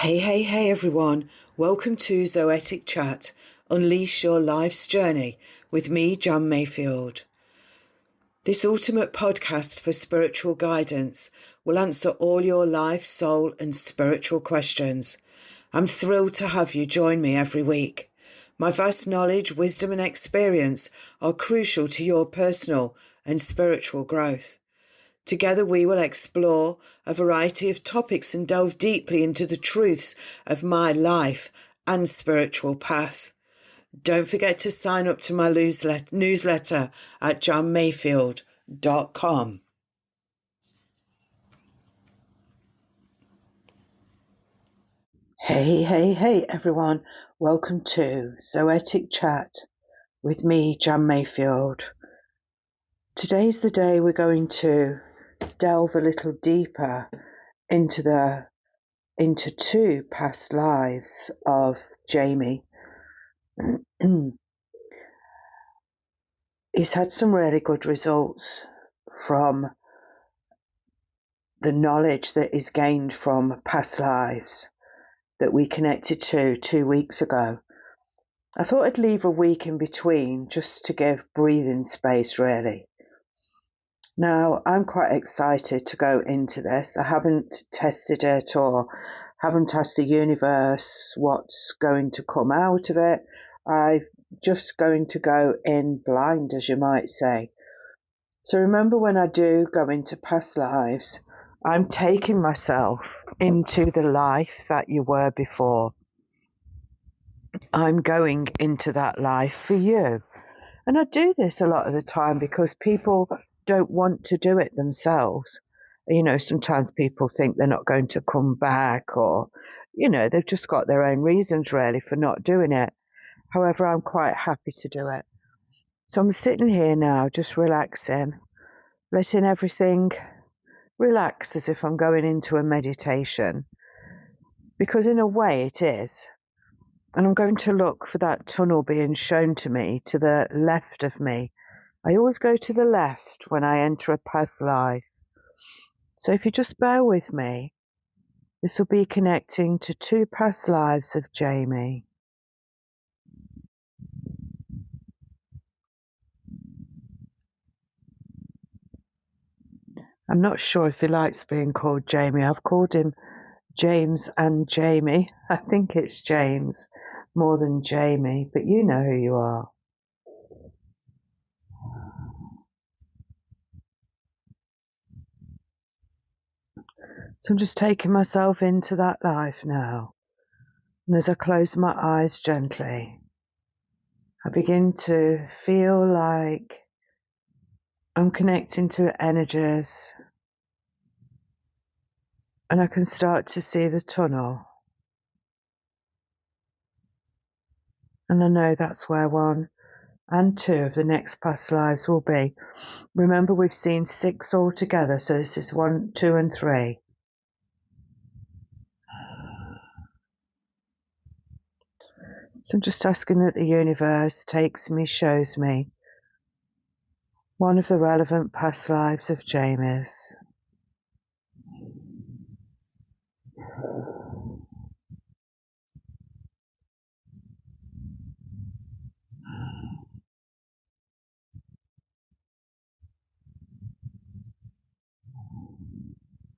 Hey everyone, welcome to Zoetic Chat, Unleash Your Life's Journey with me, John Mayfield. This ultimate podcast for spiritual guidance will answer all your life, soul and spiritual questions. I'm thrilled to have you join me every week. My vast knowledge, wisdom and experience are crucial to your personal and spiritual growth. Together we will explore a variety of topics and delve deeply into the truths of my life and spiritual path. Don't forget to sign up to my newsletter at johnmayfield.com. Hey everyone, welcome to Zoetic Chat with me, John Mayfield. Today's the day we're going to delve a little deeper into two past lives of Jamie. He's had some really good results from the knowledge that is gained from past lives that we connected to 2 weeks ago. I thought I'd leave a week in between just to give breathing space, really. Now, I'm quite excited to go into this. I haven't tested it or haven't asked the universe what's going to come out of it. I'm just going to go in blind, as you might say. So remember, when I do go into past lives, I'm taking myself into the life that you were before. I'm going into that life for you. And I do this a lot of the time because people don't want to do it themselves. You know, sometimes people think they're not going to come back, or, you know, they've just got their own reasons really for not doing it. However, I'm quite happy to do it. So I'm sitting here now, just relaxing, letting everything relax as if I'm going into a meditation. Because in a way it is. And I'm going to look for that tunnel being shown to me to the left of me. I always go to the left when I enter a past life. So if you just bear with me, this will be connecting to two past lives of Jamie. I'm not sure if he likes being called Jamie. I've called him James and Jamie. I think it's James more than Jamie, but you know who you are. So I'm just taking myself into that life now. And as I close my eyes gently, I begin to feel like I'm connecting to energies, and I can start to see the tunnel. And I know that's where 1 and 2 of the next past lives will be. Remember, we've seen 6 altogether, so this is 1, 2 and 3. So I'm just asking that the universe takes me, shows me one of the relevant past lives of Jamie's.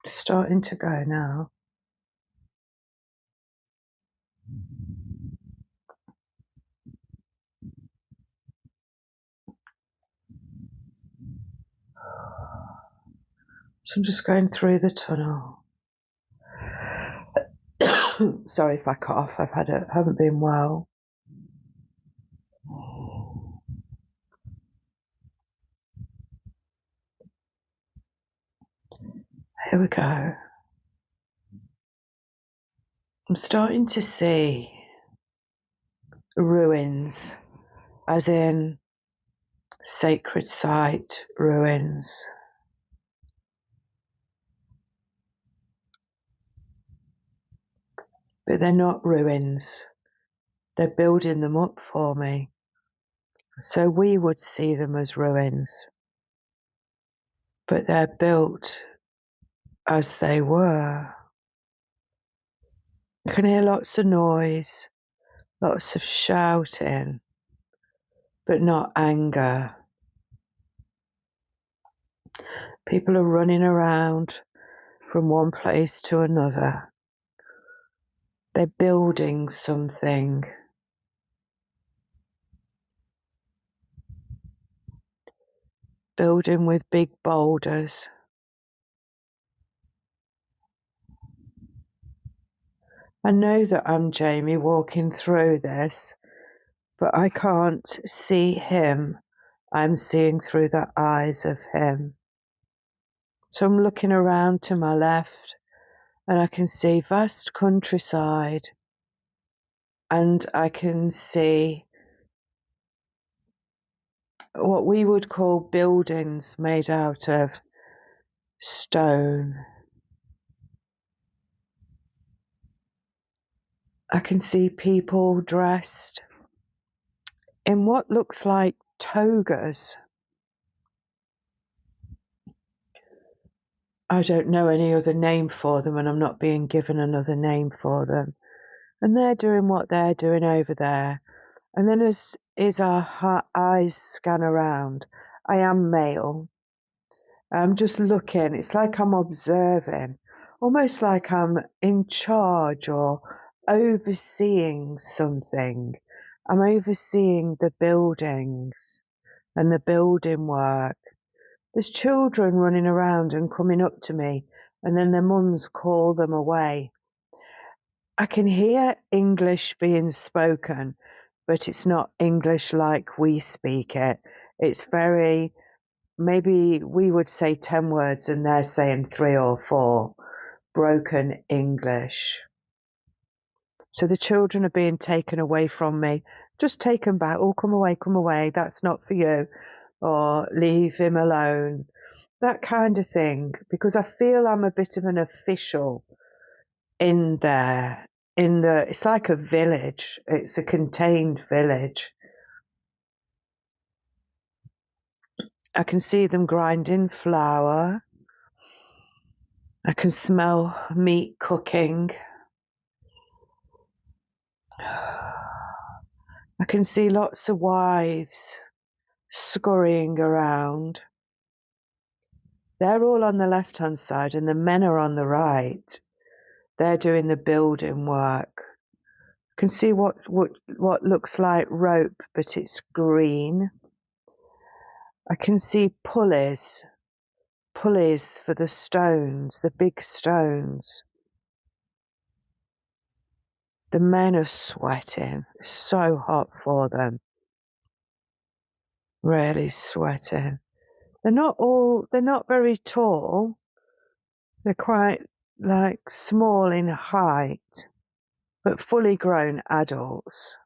Starting to go now. So I'm just going through the tunnel. Sorry if I cough. Haven't been well. Here we go. I'm starting to see ruins, as in sacred site ruins. But they're not ruins. They're building them up for me. So we would see them as ruins. But they're built as they were. I can hear lots of noise, lots of shouting, but not anger. People are running around from one place to another. They're building something. Building with big boulders. I know that I'm Jamie walking through this, but I can't see him. I'm seeing through the eyes of him. So I'm looking around to my left and I can see vast countryside and I can see what we would call buildings made out of stone. I can see people dressed in what looks like togas. I don't know any other name for them and I'm not being given another name for them. And they're doing what they're doing over there. And then as our eyes scan around, I am male. I'm just looking. It's like I'm observing, almost like I'm in charge or overseeing something. I'm overseeing the buildings and the building work. There's children running around and coming up to me, and then their mums call them away. I can hear English being spoken, but it's not English like we speak it. It's very, maybe we would say 10 words and they're saying 3 or 4, broken English. So the children are being taken away from me. Just take them back. Oh, come away, that's not for you. Or leave him alone. That kind of thing. Because I feel I'm a bit of an official in there. It's like a village. It's a contained village. I can see them grinding flour. I can smell meat cooking. I can see lots of wives scurrying around. They're all on the left-hand side and the men are on the right. They're doing the building work. I can see what looks like rope, but it's green. I can see pulleys for the stones, the big stones. The men are sweating. It's so hot for them. Really sweating. They're not very tall. They're quite like small in height, but fully grown adults.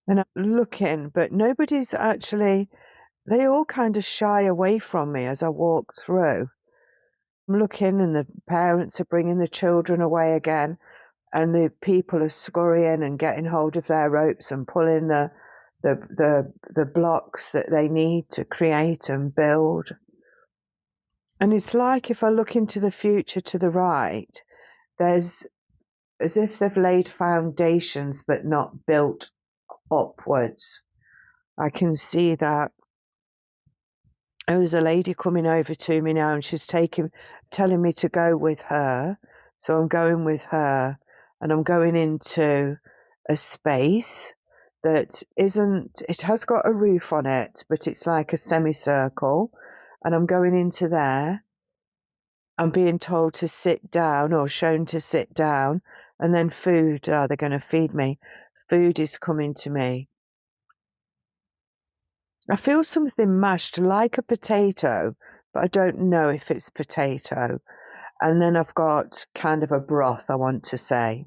And I'm looking, but nobody's actually, they all kind of shy away from me as I walk through. I'm looking and the parents are bringing the children away again and the people are scurrying and getting hold of their ropes and pulling the blocks that they need to create and build. And it's like if I look into the future to the right, there's as if they've laid foundations but not built upwards. I can see that. Oh, there's a lady coming over to me now and she's telling me to go with her. So I'm going with her and I'm going into a space that isn't, it has got a roof on it, but it's like a semicircle. And I'm going into there. I'm being told to sit down or shown to sit down. And then food, they're going to feed me. Food is coming to me. I feel something mashed like a potato, but I don't know if it's potato. And then I've got kind of a broth, I want to say.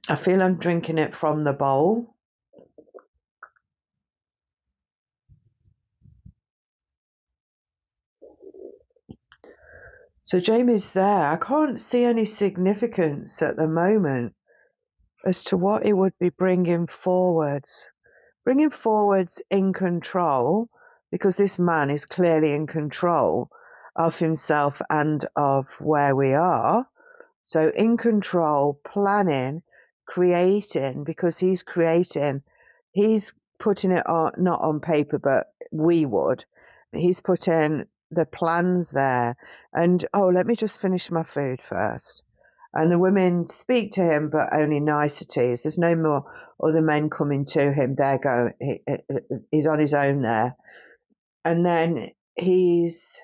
I feel I'm drinking it from the bowl. So Jamie's there. I can't see any significance at the moment as to what he would be bringing forwards. Bringing forwards in control, because this man is clearly in control of himself and of where we are. So in control, planning, creating, because he's creating, he's putting it on, not on paper, but we would. He's putting the plans there. And, oh, let me just finish my food first. And the women speak to him, but only niceties. There's no more other men coming to him. He's on his own there. And then he's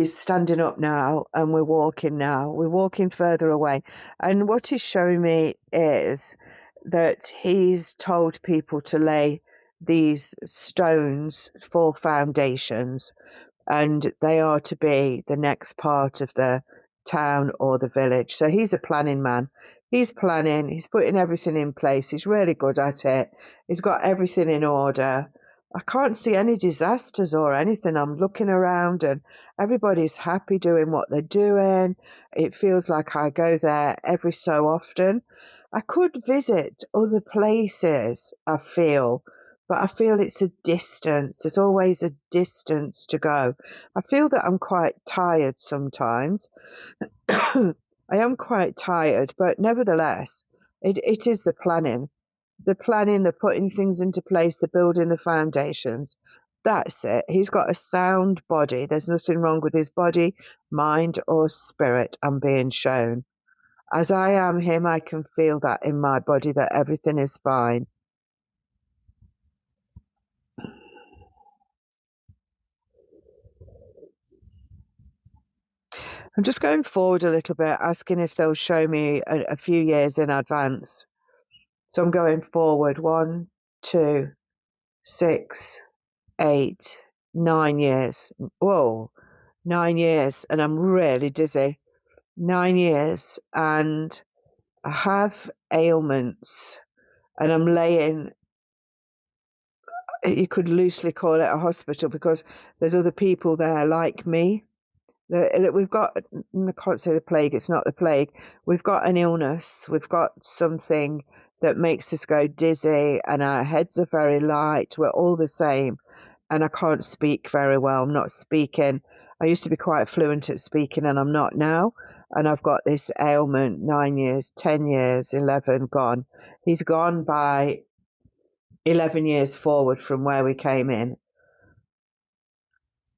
standing up now, and we're walking now. We're walking further away. And what he's showing me is that he's told people to lay these stones for foundations, and they are to be the next part of the town or the village. So he's a planning man. He's planning, he's putting everything in place. He's really good at it. He's got everything in order. I can't see any disasters or anything. I'm looking around and everybody's happy doing what they're doing. It feels like I go there every so often. I could visit other places, I feel, but I feel it's a distance. There's always a distance to go. I feel that I'm quite tired sometimes. I am quite tired, but nevertheless, it is the planning. The planning, the putting things into place, the building the foundations. That's it. He's got a sound body. There's nothing wrong with his body, mind, or spirit, I'm being shown. As I am him, I can feel that in my body, that everything is fine. I'm just going forward a little bit, asking if they'll show me a few years in advance. So I'm going forward 1, 2, 6, 8, 9 years. Whoa, 9 years, and I'm really dizzy. 9 years, and I have ailments, and I'm laying, you could loosely call it a hospital, because there's other people there like me. We've got, I can't say the plague, it's not the plague. We've got an illness, we've got something that makes us go dizzy, and our heads are very light. We're all the same, and I can't speak very well. I'm not speaking. I used to be quite fluent at speaking, and I'm not now. And I've got this ailment, 9 years, 10 years, 11 gone. He's gone by 11 years forward from where we came in.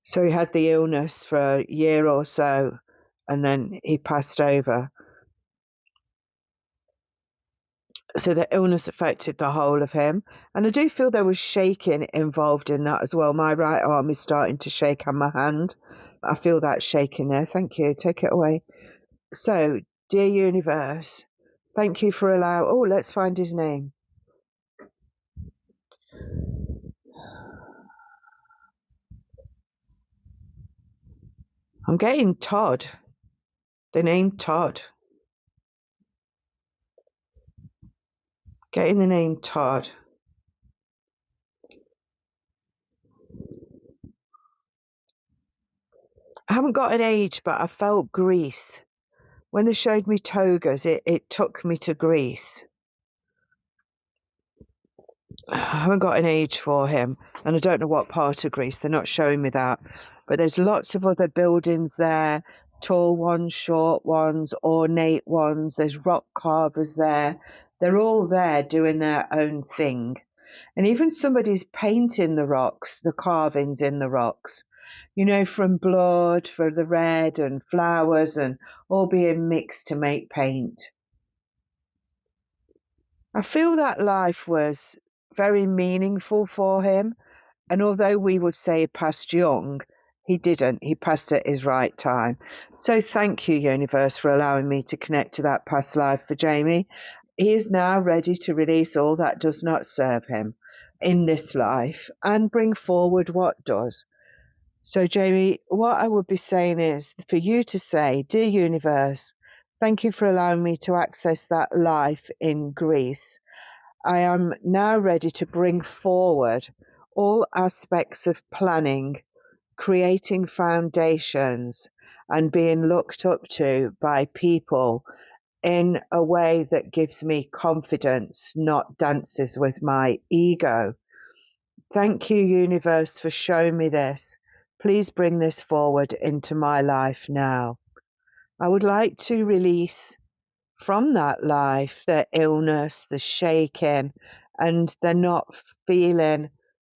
So he had the illness for a year or so, and then he passed over. So the illness affected the whole of him. And I do feel there was shaking involved in that as well. My right arm is starting to shake, and my hand. I feel that shaking there. Thank you. Take it away. So, dear universe, thank you for allowing... Oh, let's find his name. I'm getting Todd. The name Todd. Getting the name Todd. I haven't got an age, but I felt Greece. When they showed me togas, it took me to Greece. I haven't got an age for him, and I don't know what part of Greece. They're not showing me that. But there's lots of other buildings there, tall ones, short ones, ornate ones. There's rock carvers there. They're all there doing their own thing. And even somebody's painting the rocks, the carvings in the rocks, from blood, for the red, and flowers, and all being mixed to make paint. I feel that life was very meaningful for him. And although we would say he passed young, he didn't. He passed at his right time. So thank you, universe, for allowing me to connect to that past life for Jamie. He is now ready to release all that does not serve him in this life and bring forward what does. So, Jamie, what I would be saying is for you to say, dear universe, thank you for allowing me to access that life in Greece. I am now ready to bring forward all aspects of planning, creating foundations, and being looked up to by people in a way that gives me confidence, not dances with my ego. Thank you, universe, for showing me this. Please bring this forward into my life now. I would like to release from that life the illness, the shaking, and they're not feeling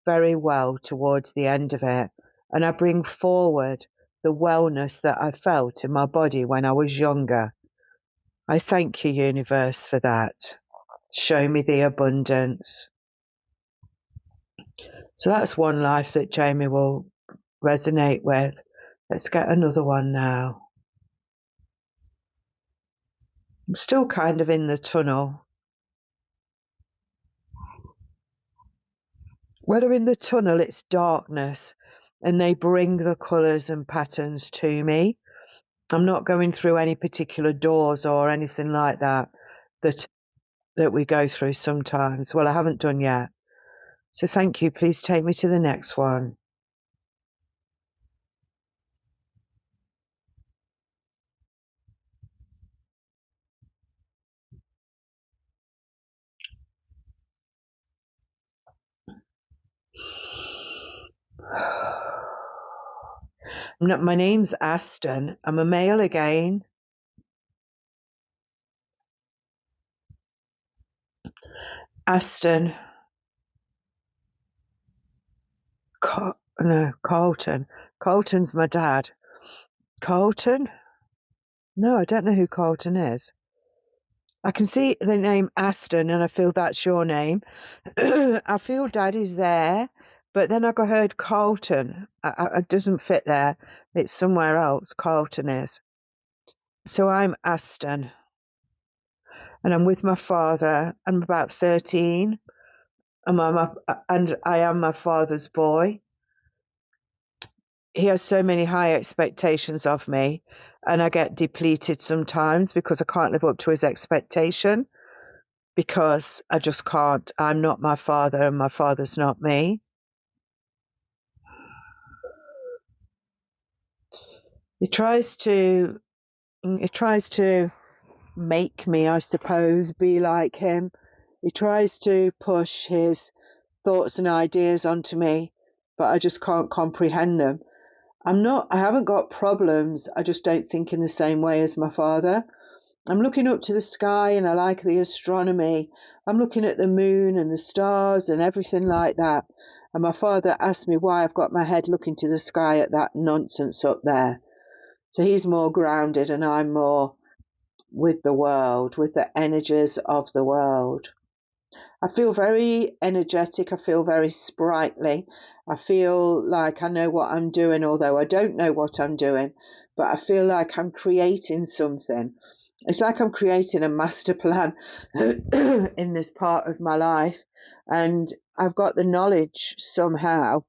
very well towards the end of it. And I bring forward the wellness that I felt in my body when I was younger. I thank you, universe, for that. Show me the abundance. So that's one life that Jamie will resonate with. Let's get another one now. I'm still kind of in the tunnel. When I'm in the tunnel, it's darkness, and they bring the colours and patterns to me. I'm not going through any particular doors or anything like that that we go through sometimes. Well, I haven't done yet. So thank you. Please take me to the next one. My name's Aston. I'm a male again. Aston. No, Carlton. Carlton's my dad. Carlton? No, I don't know who Carlton is. I can see the name Aston and I feel that's your name. I feel Daddy's there, but then I heard Carlton. It doesn't fit there. It's somewhere else. Carlton is. So I'm Aston, and I'm with my father. I'm about 13, and I am my father's boy. He has so many high expectations of me, and I get depleted sometimes because I can't live up to his expectation. Because I just can't. I'm not my father and my father's not me. He tries to make me, I suppose, be like him. He tries to push his thoughts and ideas onto me, but I just can't comprehend them. I haven't got problems. I just don't think in the same way as my father. I'm looking up to the sky and I like the astronomy. I'm looking at the moon and the stars and everything like that. And my father asked me why I've got my head looking to the sky at that nonsense up there. So he's more grounded and I'm more with the world, with the energies of the world. I feel very energetic. I feel very sprightly. I feel like I know what I'm doing, although I don't know what I'm doing, but I feel like I'm creating something. It's like I'm creating a master plan in this part of my life, and I've got the knowledge somehow.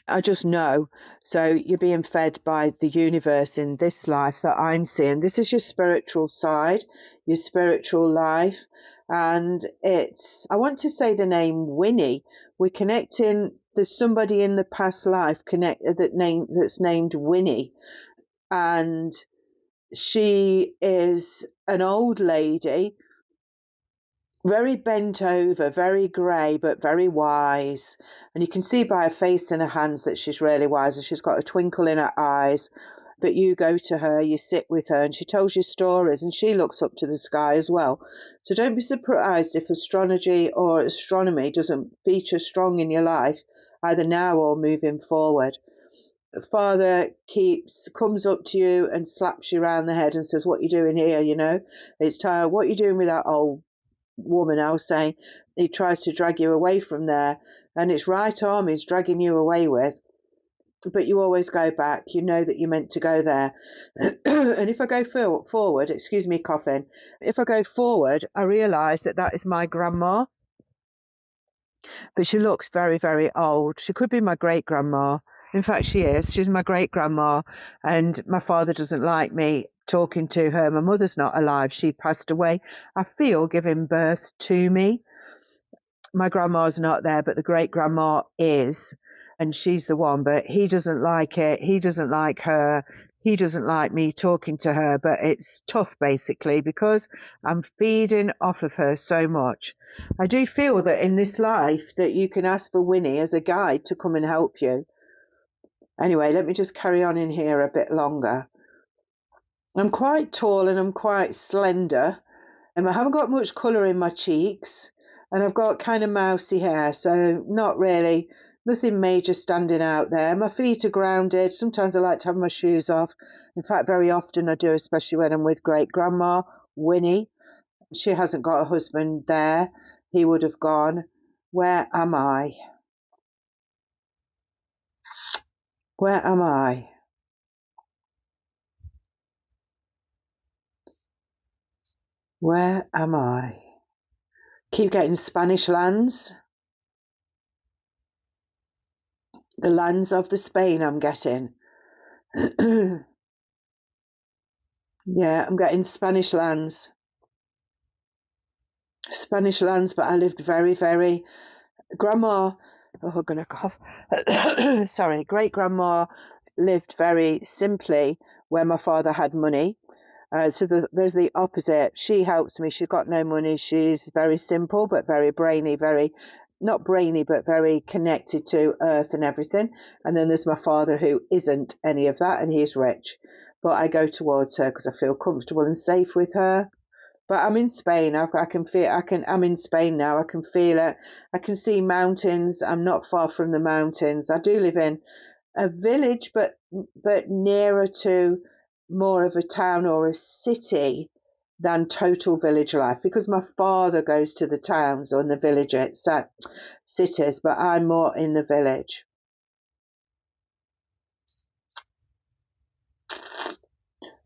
I just know. So you're being fed by the universe in this life that I'm seeing. This is your spiritual side, your spiritual life. And I want to say the name Winnie. We're connecting, there's somebody in the past life that's named Winnie. And she is an old lady, very bent over, very grey, but very wise. And you can see by her face and her hands that she's really wise, and she's got a twinkle in her eyes. But you go to her, you sit with her, and she tells you stories, and she looks up to the sky as well. So don't be surprised if astrology or astronomy doesn't feature strong in your life, either now or moving forward. Father comes up to you and slaps you around the head and says, "What you doing here? You know, it's time. What you doing with that old woman?" I was saying, he tries to drag you away from there, and it's right arm he's dragging you away with, but you always go back. You know that you're meant to go there. And if I go forward, excuse me coughing, if I go forward, I realise that is my grandma, but she looks very, very old. She could be my great grandma. In fact, she is. She's my great grandma, and my father doesn't like me talking to her. My mother's not alive. She passed away, I feel, giving birth to me. My grandma's not there, but the great grandma is, and she's the one. But he doesn't like it. He doesn't like her. He doesn't like me talking to her, but it's tough basically because I'm feeding off of her so much. I do feel that in this life that you can ask for Winnie as a guide to come and help you. Anyway, let me just carry on in here a bit longer. I'm quite tall and I'm quite slender. I haven't got much colour in my cheeks, and I've got kind of mousy hair, so not really nothing major standing out there. My feet are grounded. Sometimes I like to have my shoes off. In fact, very often I do, especially when I'm with great grandma Winnie. She hasn't got a husband there. He would have gone. Where am I? Where am I? Where am I? Keep getting Spanish lands. The lands of the Spain I'm getting. Yeah, I'm getting Spanish lands. Spanish lands, but I lived very, grandma, oh, I'm gonna cough. Sorry, great grandma lived very simply where my father had money. There's the opposite. She helps me. She's got no money. She's very simple, but very brainy, very, not brainy, but very connected to earth and everything. And then there's my father who isn't any of that, and he's rich. But I go towards her because I feel comfortable and safe with her. But I'm in Spain. I can feel. I'm in Spain now. I can feel it. I can see mountains. I'm not far from the mountains. I do live in a village, but nearer to more of a town or a city than total village life, because my father goes to the towns or in the village cities, but I'm more in the village.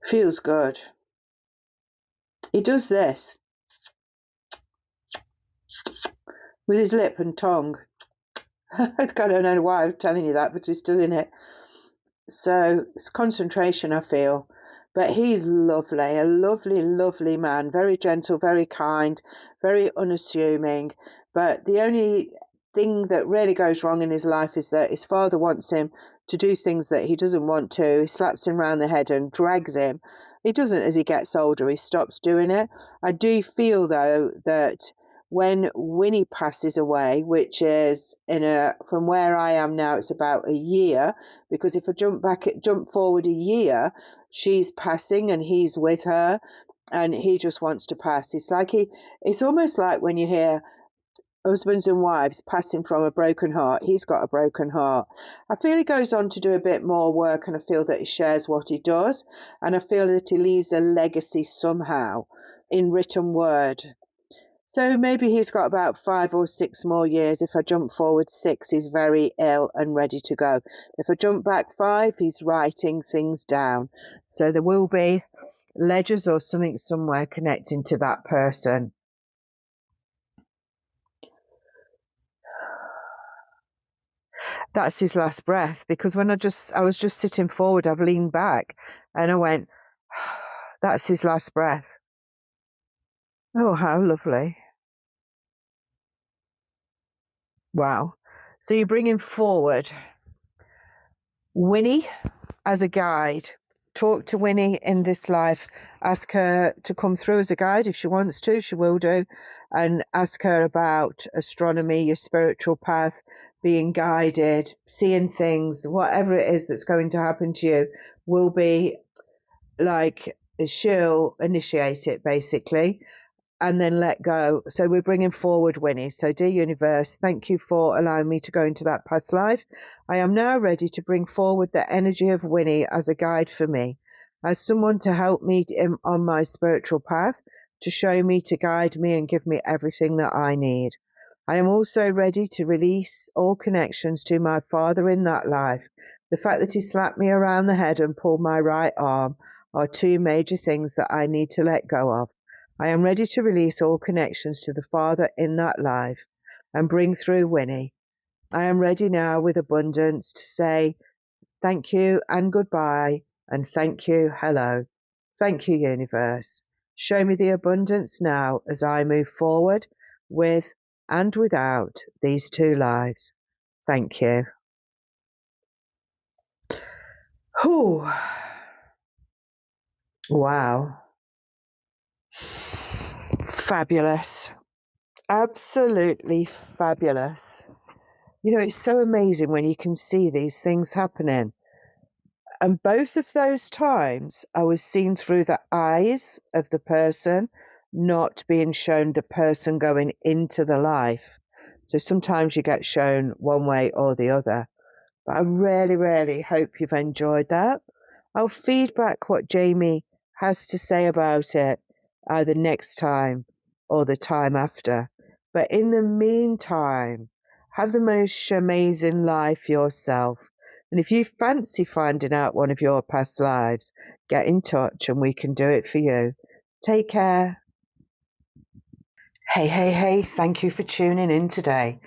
Feels good. He does this with his lip and tongue. I don't know why I'm telling you that, but he's doing it. So it's concentration, I feel. But he's lovely, a lovely, lovely man, very gentle, very kind, very unassuming. But the only thing that really goes wrong in his life is that his father wants him to do things that he doesn't want to. He slaps him round the head and drags him. He doesn't as he gets older, he stops doing it. I do feel, though, that when Winnie passes away, which is from where I am now, it's about a year, because if I jump forward a year, she's passing and he's with her, and he just wants to pass. It's almost like when you hear husbands and wives passing from a broken heart. He's got a broken heart. I feel he goes on to do a bit more work, and I feel that he shares what he does, and I feel that he leaves a legacy somehow in written word. So maybe he's got about 5 or 6 more years. If I jump forward 6, he's very ill and ready to go. If I jump back 5, he's writing things down. So there will be ledgers or something somewhere connecting to that person. That's his last breath, because when I was just sitting forward, I've leaned back and I went, that's his last breath. Oh, how lovely. Wow. So you're bringing forward Winnie as a guide. Talk to Winnie in this life. Ask her to come through as a guide if she wants to. She will do. And ask her about astronomy, your spiritual path, being guided, seeing things, whatever it is that's going to happen to you will be like, she'll initiate it basically, and then let go. So we're bringing forward Winnie. So dear universe, thank you for allowing me to go into that past life. I am now ready to bring forward the energy of Winnie as a guide for me, as someone to help me on my spiritual path, to show me, to guide me and give me everything that I need. I am also ready to release all connections to my father in that life. The fact that he slapped me around the head and pulled my right arm are 2 major things that I need to let go of. I am ready to release all connections to the Father in that life and bring through Winnie. I am ready now with abundance to say thank you and goodbye, and thank you, hello. Thank you, universe. Show me the abundance now as I move forward with and without these 2 lives. Thank you. Whew. Wow. Fabulous. Absolutely fabulous. You know, it's so amazing when you can see these things happening. And both of those times I was seen through the eyes of the person, not being shown the person going into the life. So sometimes you get shown one way or the other. But I really, really hope you've enjoyed that. I'll feedback what Jamie has to say about it either next time or the time after. But in the meantime, have the most amazing life yourself. And if you fancy finding out one of your past lives, get in touch and we can do it for you. Take care. Hey, hey, hey, thank you for tuning in today.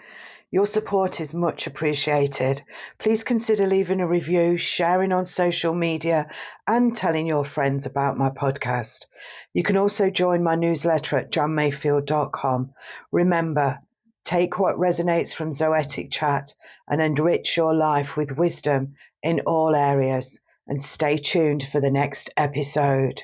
Your support is much appreciated. Please consider leaving a review, sharing on social media, and telling your friends about my podcast. You can also join my newsletter at johnmayfield.com. Remember, take what resonates from Zoetic Chat and enrich your life with wisdom in all areas. And stay tuned for the next episode.